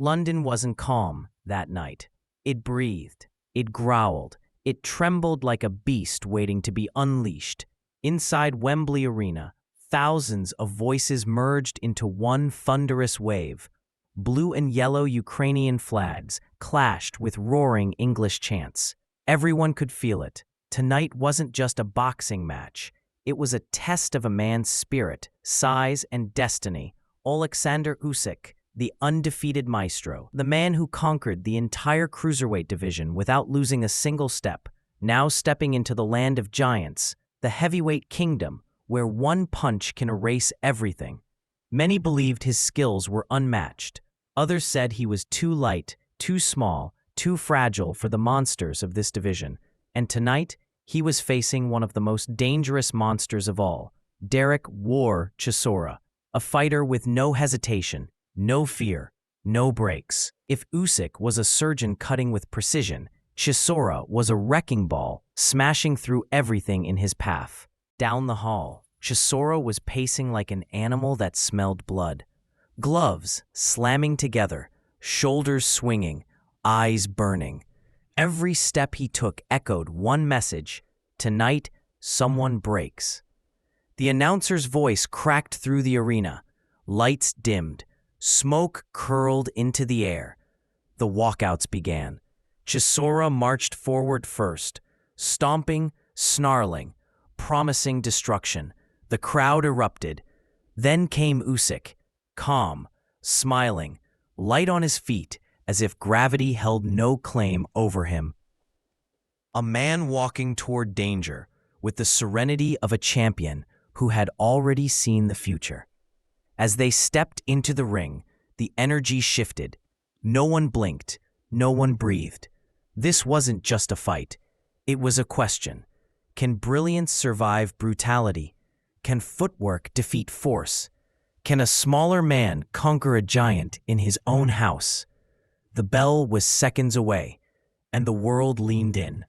London wasn't calm that night. It breathed, it growled, it trembled like a beast waiting to be unleashed. Inside Wembley Arena, thousands of voices merged into one thunderous wave. Blue and yellow Ukrainian flags clashed with roaring English chants. Everyone could feel it. Tonight wasn't just a boxing match. It was a test of a man's spirit, size, and destiny. Oleksandr Usyk, the undefeated maestro, the man who conquered the entire cruiserweight division without losing a single step, now stepping into the land of giants, the heavyweight kingdom, where one punch can erase everything. Many believed his skills were unmatched. Others said he was too light, too small, too fragile for the monsters of this division. And tonight, he was facing one of the most dangerous monsters of all, Derek Chisora, a fighter with no hesitation, no fear, no breaks. If Usyk was a surgeon cutting with precision, Chisora was a wrecking ball, smashing through everything in his path. Down the hall, Chisora was pacing like an animal that smelled blood. Gloves slamming together, shoulders swinging, eyes burning. Every step he took echoed one message: tonight, someone breaks. The announcer's voice cracked through the arena. Lights dimmed. Smoke curled into the air. The walkouts began. Chisora marched forward first, stomping, snarling, promising destruction. The crowd erupted. Then came Usyk, calm, smiling, light on his feet, as if gravity held no claim over him. A man walking toward danger with the serenity of a champion who had already seen the future. As they stepped into the ring, the energy shifted. No one blinked, no one breathed. This wasn't just a fight. It was a question. Can brilliance survive brutality? Can footwork defeat force? Can a smaller man conquer a giant in his own house? The bell was seconds away, and the world leaned in.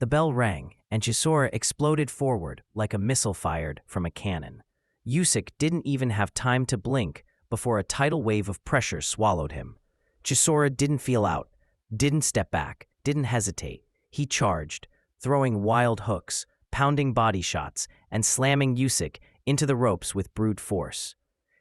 The bell rang, and Chisora exploded forward like a missile fired from a cannon. Usyk didn't even have time to blink before a tidal wave of pressure swallowed him. Chisora didn't feel out, didn't step back, didn't hesitate. He charged, throwing wild hooks, pounding body shots, and slamming Usyk into the ropes with brute force.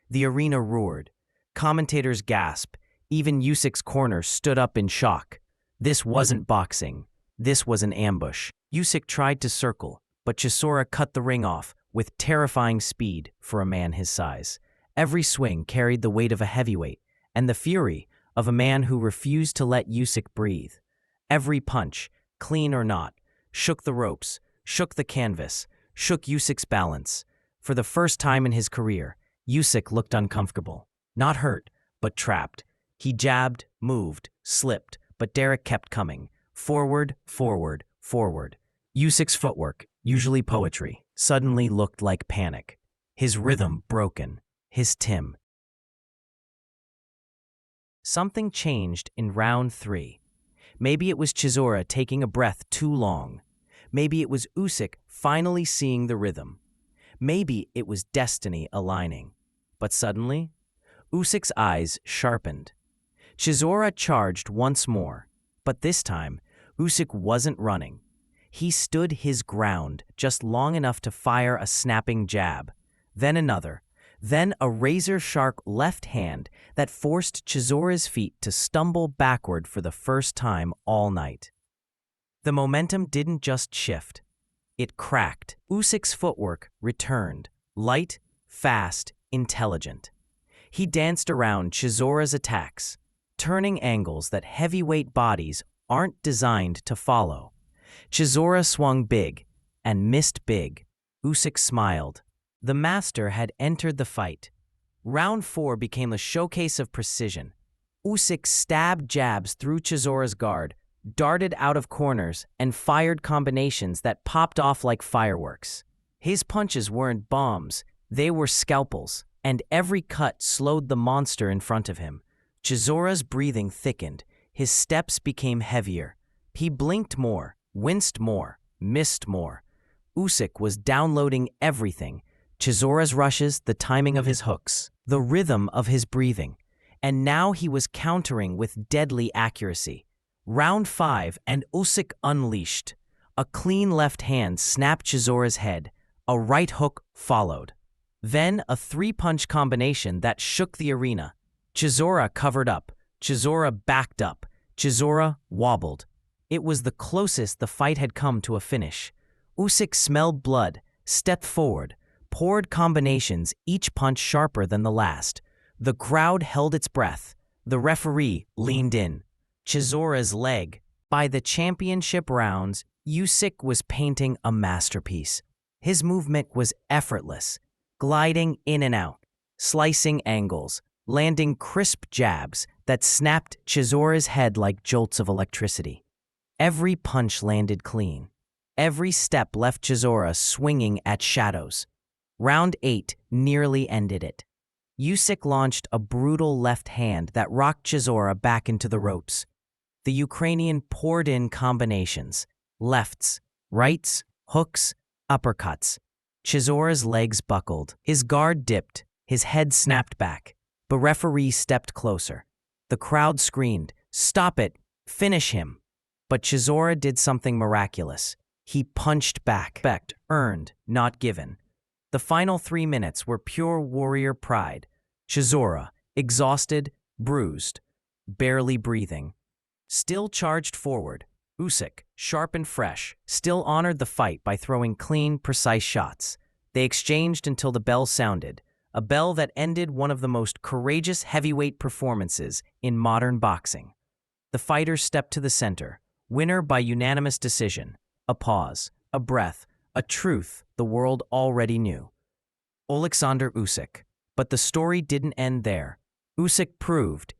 The arena roared. Commentators gasped. Even Usyk's corner stood up in shock. This wasn't boxing. This was an ambush. Usyk tried to circle, but Chisora cut the ring off with terrifying speed for a man his size. Every swing carried the weight of a heavyweight and the fury of a man who refused to let Usyk breathe. Every punch, clean or not, shook the ropes, shook the canvas, shook Usyk's balance. For the first time in his career, Usyk looked uncomfortable. Not hurt, but trapped. He jabbed, moved, slipped, but Derek kept coming. Forward, forward, forward. Usyk's footwork, usually poetry, suddenly looked like panic. His rhythm broken. His Tim. Something changed in round 3. Maybe it was Chisora taking a breath too long. Maybe it was Usyk finally seeing the rhythm. Maybe it was destiny aligning. But suddenly, Usyk's eyes sharpened. Chisora charged once more, but this time, Usyk wasn't running. He stood his ground just long enough to fire a snapping jab, then another, then a razor-sharp left hand that forced Chisora's feet to stumble backward for the first time all night. The momentum didn't just shift. It cracked. Usyk's footwork returned, light, fast, intelligent. He danced around Chisora's attacks, turning angles that heavyweight bodies aren't designed to follow. Chisora swung big and missed big. Usyk smiled. The master had entered the fight. Round 4 became a showcase of precision. Usyk stabbed jabs through Chisora's guard, darted out of corners, and fired combinations that popped off like fireworks. His punches weren't bombs, they were scalpels, and every cut slowed the monster in front of him. Chisora's breathing thickened. His steps became heavier. He blinked more, winced more, missed more. Usyk was downloading everything. Chisora's rushes, the timing of his hooks, the rhythm of his breathing. And now he was countering with deadly accuracy. Round 5, and Usyk unleashed. A clean left hand snapped Chisora's head. A right hook followed. Then a three-punch combination that shook the arena. Chisora covered up. Chisora backed up. Chisora wobbled. It was the closest the fight had come to a finish. Usyk smelled blood, stepped forward, poured combinations, each punch sharper than the last. The crowd held its breath. The referee leaned in. Chisora's leg. By the championship rounds, Usyk was painting a masterpiece. His movement was effortless, gliding in and out, slicing angles, landing crisp jabs that snapped Chisora's head like jolts of electricity. Every punch landed clean. Every step left Chisora swinging at shadows. Round 8 nearly ended it. Usyk launched a brutal left hand that rocked Chisora back into the ropes. The Ukrainian poured in combinations: lefts, rights, hooks, uppercuts. Chisora's legs buckled. His guard dipped. His head snapped back. The referee stepped closer. The crowd screamed, "Stop it! Finish him!" But Chisora did something miraculous. He punched back. Earned, not given. The final 3 minutes were pure warrior pride. Chisora, exhausted, bruised, barely breathing, still charged forward. Usyk, sharp and fresh, still honored the fight by throwing clean, precise shots. They exchanged until the bell sounded, a bell that ended one of the most courageous heavyweight performances in modern boxing. The fighters stepped to the center, winner by unanimous decision. A pause, a breath, a truth the world already knew. Oleksandr Usyk. But the story didn't end there. Usyk proved